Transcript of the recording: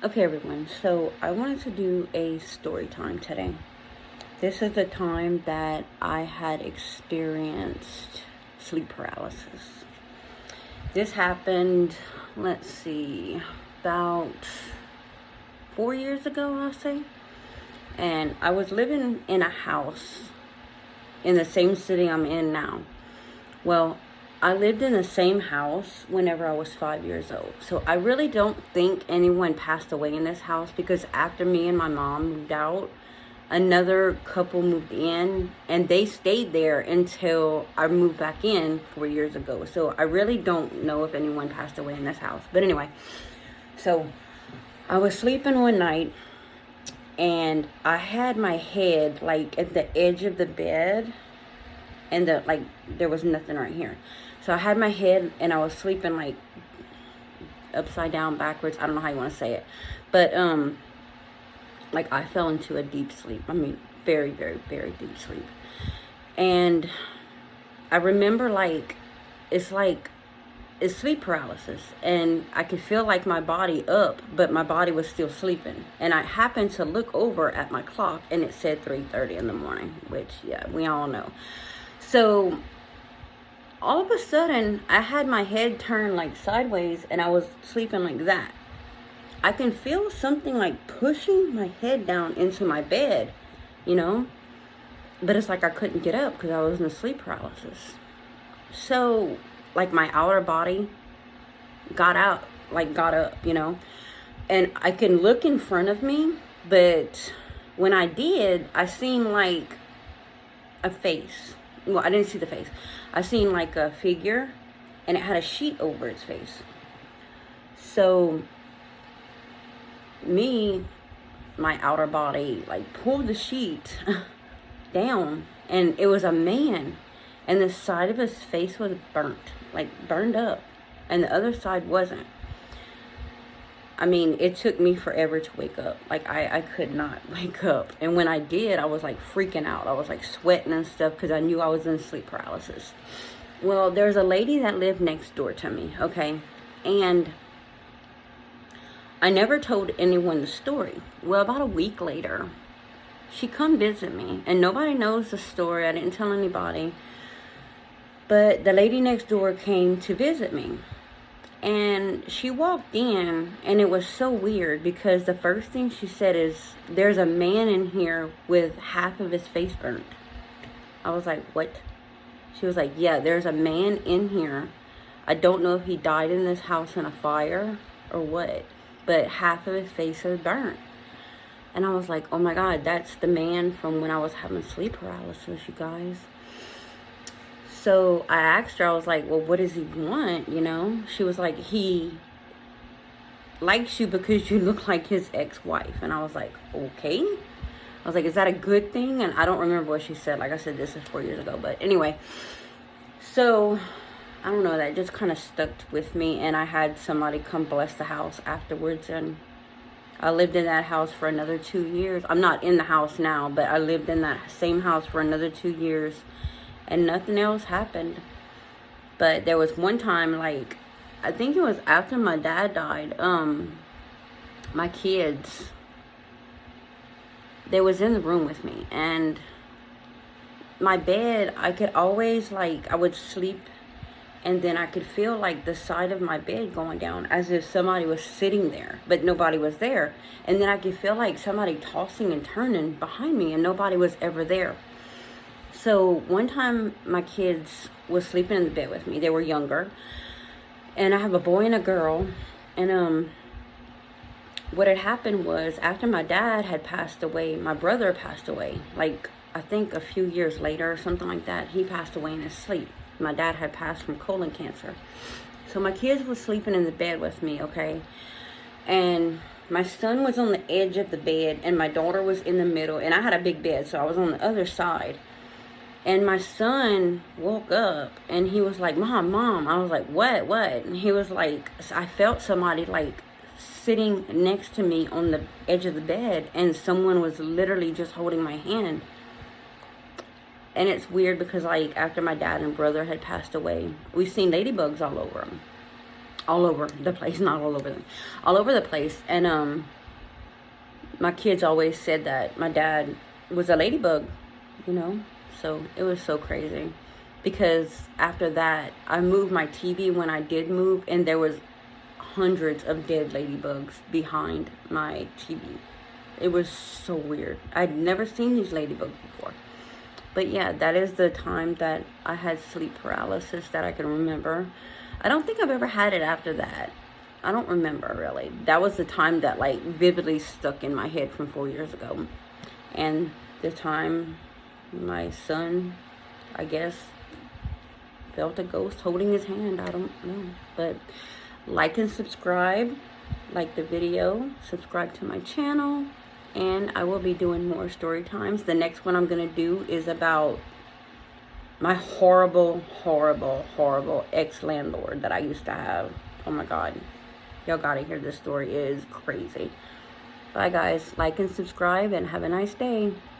Okay, everyone, so I wanted to do a story time today. This is the time that I had experienced sleep paralysis. This happened, let's see, about 4 years ago, I'll say. And I was living in a house in the same city I'm in now. Well, I lived in the same house whenever I was 5 years old. So I really don't think anyone passed away in this house, because after me and my mom moved out, another couple moved in and they stayed there until I moved back in 4 years ago. So I really don't know if anyone passed away in this house. But anyway, so I was sleeping one night and I had my head like at the edge of the bed, and there was nothing right here. So I had my head and I was sleeping like upside down, backwards. I don't know how you want to say it. But like I fell into a deep sleep. I mean, very, very, very deep sleep. And I remember it's sleep paralysis, and I could feel like my body up, but my body was still sleeping. And I happened to look over at my clock and it said 3:30 in the morning, which, yeah, we all know. So all of a sudden, I had my head turned like sideways and I was sleeping like that. I can feel something like pushing my head down into my bed, but it's like I couldn't get up because I was in sleep paralysis. So like my outer body got up, and I can look in front of me, but when I did, I seen like a face. Well, I didn't see the face. I seen like a figure, and it had a sheet over its face. So my outer body like pulled the sheet down, and it was a man, and the side of his face was burned up, and the other side wasn't. I mean, it took me forever to wake up. Like, I could not wake up. And when I did, I was, like, freaking out. I was, like, sweating and stuff because I knew I was in sleep paralysis. Well, there's a lady that lived next door to me, okay? And I never told anyone the story. Well, about a week later, she come visit me. And nobody knows the story. I didn't tell anybody. But the lady next door came to visit me. And she walked in, and it was so weird because the first thing she said is, "There's a man in here with half of his face burnt." I was like, "What?" She was like, "Yeah, there's a man in here. I don't know if he died in this house in a fire or what, but half of his face is burnt." And I was like, "Oh my God, that's the man from when I was having sleep paralysis, you guys." So I asked her, I was like, "Well, what does he want, She was like, "He likes you because you look like his ex-wife." And I was like, "Okay." I was like, "Is that a good thing?" And I don't remember what she said. Like I said, this is 4 years ago. But anyway, so I don't know, that just kind of stuck with me. And I had somebody come bless the house afterwards. And I lived in that house for another 2 years. I'm not in the house now, but I lived in that same house for another 2 years. And nothing else happened. But there was one time, like, I think it was after my dad died, my kids, they was in the room with me. And my bed, I could always, I would sleep, and then I could feel, the side of my bed going down as if somebody was sitting there, but nobody was there. And then I could feel, somebody tossing and turning behind me, and nobody was ever there. So one time my kids was sleeping in the bed with me. They were younger. And I have a boy and a girl. And what had happened was, after my dad had passed away, my brother passed away. I think a few years later or something like that. He passed away in his sleep. My dad had passed from colon cancer. So my kids were sleeping in the bed with me, okay? And my son was on the edge of the bed, and my daughter was in the middle. And I had a big bed, so I was on the other side. And my son woke up, and he was like, Mom. I was like, what? And he was like, I felt somebody sitting next to me on the edge of the bed, and someone was literally just holding my hand. And it's weird because after my dad and brother had passed away, we seen ladybugs all over them. all over the place. Not all over them, all over the place. And my kids always said that my dad was a ladybug, you know. So it was so crazy, because after that I moved my TV when I did move, and there was hundreds of dead ladybugs behind my TV. It was so weird. I'd never seen these ladybugs before. But yeah, that is the time that I had sleep paralysis that I can remember. I don't think I've ever had it after that. I don't remember, really. That was the time that, like, vividly stuck in my head from 4 years ago. And the time my son, I guess, felt a ghost holding his hand. I don't know. But like and subscribe. Like the video. Subscribe to my channel. And I will be doing more story times. The next one I'm going to do is about my horrible, horrible, horrible ex-landlord that I used to have. Oh my God. Y'all gotta hear this story. It is crazy. Bye guys. Like and subscribe and have a nice day.